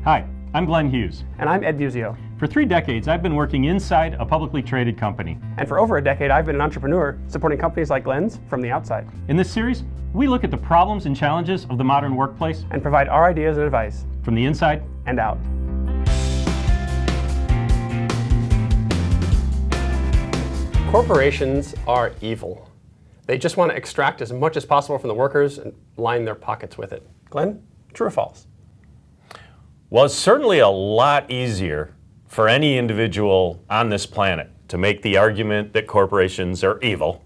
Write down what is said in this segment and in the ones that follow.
Hi, I'm Glenn Hughes. And I'm Ed Muzio. For 3 decades, I've been working inside a publicly traded company. And for over a decade, I've been an entrepreneur supporting companies like Glenn's from the outside. In this series, we look at the problems and challenges of the modern workplace and provide our ideas and advice from the inside and out. Corporations are evil. They just want to extract as much as possible from the workers and line their pockets with it. Glenn, true or false? Well, it's certainly a lot easier for any individual on this planet to make the argument that corporations are evil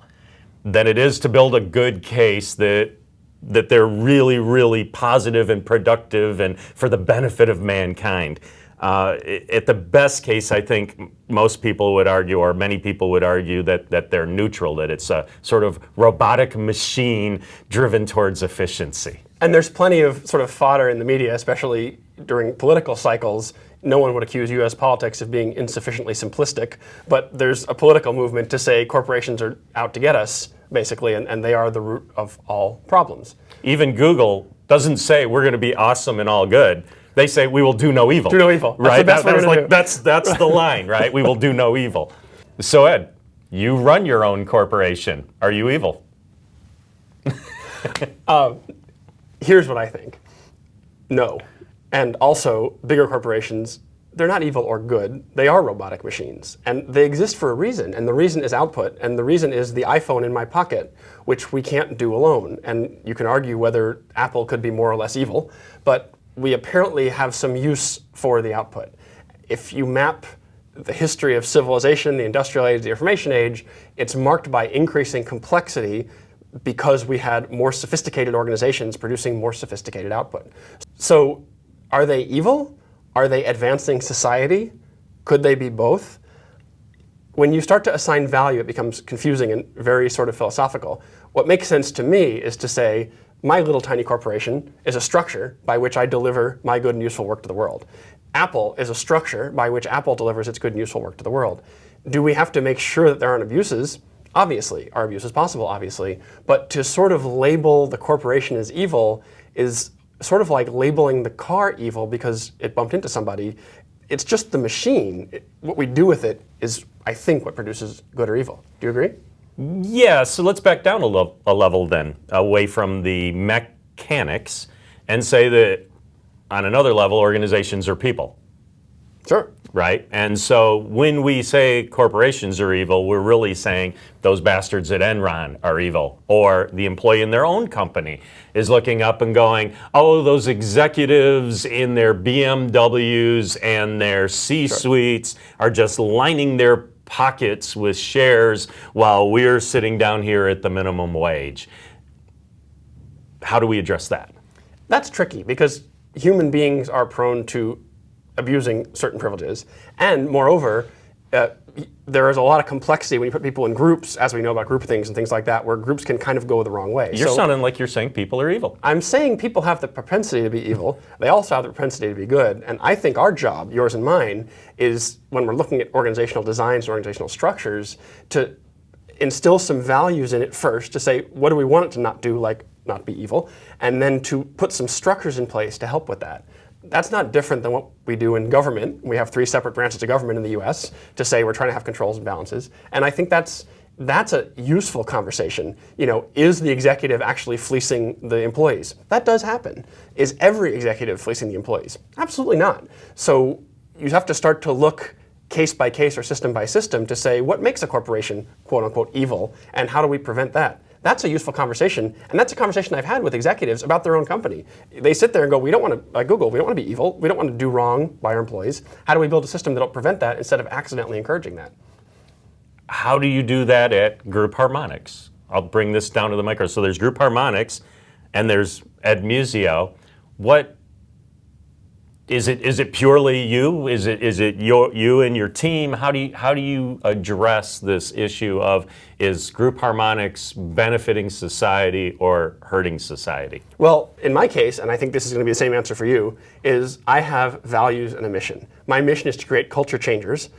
than it is to build a good case that they're really, really positive and productive and for the benefit of mankind. At the best case, I think most people would argue, or many people would argue, that they're neutral, that it's a sort of robotic machine driven towards efficiency. And there's plenty of sort of fodder in the media, especially during political cycles. No one would accuse U.S. politics of being insufficiently simplistic, but there's a political movement to say corporations are out to get us, basically, and they are the root of all problems. Even Google doesn't say we're going to be awesome and all good. They say we will do no evil. Do no evil. Right? That's the best That's the line, right? We will do no evil. So Ed, you run your own corporation. Are you evil? Here's what I think. No. And also, bigger corporations, they're not evil or good. They are robotic machines. And they exist for a reason. And the reason is output. And the reason is the iPhone in my pocket, which we can't do alone. And you can argue whether Apple could be more or less evil. But we apparently have some use for the output. If you map the history of civilization, the industrial age, the information age, it's marked by increasing complexity because we had more sophisticated organizations producing more sophisticated output. So are they evil? Are they advancing society? Could they be both? When you start to assign value, it becomes confusing and very sort of philosophical. What makes sense to me is to say, my little tiny corporation is a structure by which I deliver my good and useful work to the world. Apple is a structure by which Apple delivers its good and useful work to the world. Do we have to make sure that there aren't abuses? Obviously. Are abuses possible? Obviously. But to sort of label the corporation as evil is sort of like labeling the car evil because it bumped into somebody. It's just the machine. What we do with it is, I think, what produces good or evil. Do you agree? Yeah, so let's back down a level then, away from the mechanics, and say that on another level, organizations are people. Sure. Right? And so when we say corporations are evil, we're really saying those bastards at Enron are evil, or the employee in their own company is looking up and going, oh, those executives in their BMWs and their C-suites are just lining their pockets with shares while we're sitting down here at the minimum wage. How do we address that? That's tricky because human beings are prone to abusing certain privileges. And moreover, there is a lot of complexity when you put people in groups, as we know about group things and things like that, where groups can kind of go the wrong way. You're sounding like you're saying people are evil. I'm saying people have the propensity to be evil. They also have the propensity to be good. And I think our job, yours and mine, is when we're looking at organizational designs and organizational structures, to instill some values in it first, to say, what do we want it to not do, like not be evil, and then to put some structures in place to help with that. That's not different than what we do in government. We have 3 separate branches of government in the US to say we're trying to have controls and balances. And I think that's a useful conversation. You know, is the executive actually fleecing the employees? That does happen. Is every executive fleecing the employees? Absolutely not. So you have to start to look case by case or system by system to say what makes a corporation quote unquote evil and how do we prevent that? That's a useful conversation, and that's a conversation I've had with executives about their own company. They sit there and go, we don't want to, like Google, we don't want to be evil, we don't want to do wrong by our employees. How do we build a system that'll prevent that instead of accidentally encouraging that? How do you do that at Group Harmonics? I'll bring this down to the micro. So there's Group Harmonics, and there's Ed Muzio. What is it? Is it purely you? Is it you and your team? How do you address this issue of, is Group Harmonics benefiting society or hurting society? Well, in my case, and I think this is going to be the same answer for you, is I have values and a mission. My mission is to create culture changers.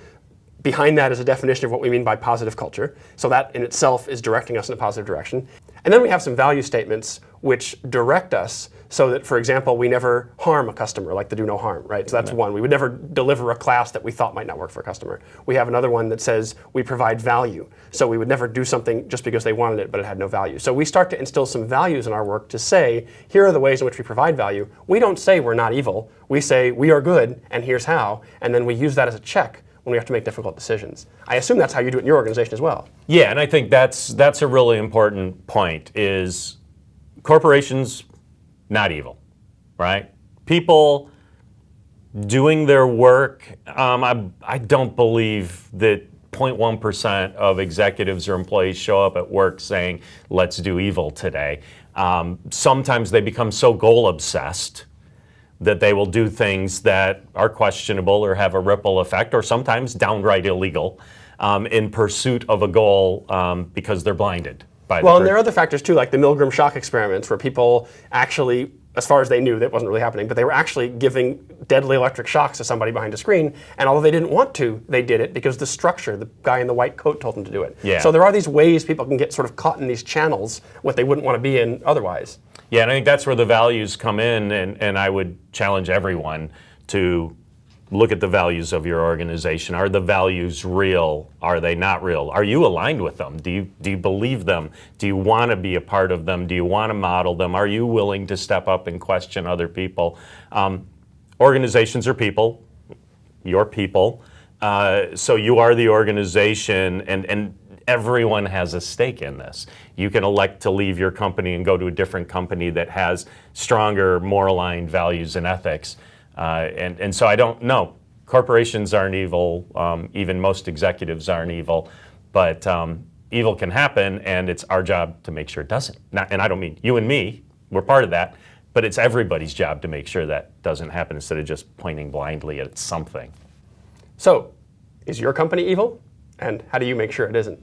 Behind that is a definition of what we mean by positive culture. So that in itself is directing us in a positive direction. And then we have some value statements which direct us so that, for example, we never harm a customer, like the do no harm, right? So that's one. We would never deliver a class that we thought might not work for a customer. We have another one that says we provide value. So we would never do something just because they wanted it, but it had no value. So we start to instill some values in our work to say, here are the ways in which we provide value. We don't say we're not evil. We say we are good, and here's how. And then we use that as a check when we have to make difficult decisions. I assume that's how you do it in your organization as well. Yeah, and I think that's a really important point, is corporations, not evil, right? People doing their work, I don't believe that 0.1% of executives or employees show up at work saying, let's do evil today. Sometimes they become so goal obsessed that they will do things that are questionable or have a ripple effect, or sometimes downright illegal, in pursuit of a goal because they're blinded by the Well, and there are other factors too, like the Milgram shock experiments, where people actually, as far as they knew, that wasn't really happening, but they were actually giving deadly electric shocks to somebody behind a screen, and although they didn't want to, they did it because the structure, the guy in the white coat told them to do it. Yeah. So there are these ways people can get sort of caught in these channels, what they wouldn't want to be in otherwise. Yeah, and I think that's where the values come in, and I would challenge everyone to look at the values of your organization. Are the values real? Are they not real? Are you aligned with them? Do you believe them? Do you want to be a part of them? Do you want to model them? Are you willing to step up and question other people? Organizations are people, your people. So you are the organization, and everyone has a stake in this. You can elect to leave your company and go to a different company that has stronger, more aligned values and ethics. And so I don't know. Corporations aren't evil. Even most executives aren't evil. But evil can happen, and it's our job to make sure it doesn't. And I don't mean you and me. We're part of that. But it's everybody's job to make sure that doesn't happen instead of just pointing blindly at something. So, is your company evil? And how do you make sure it isn't?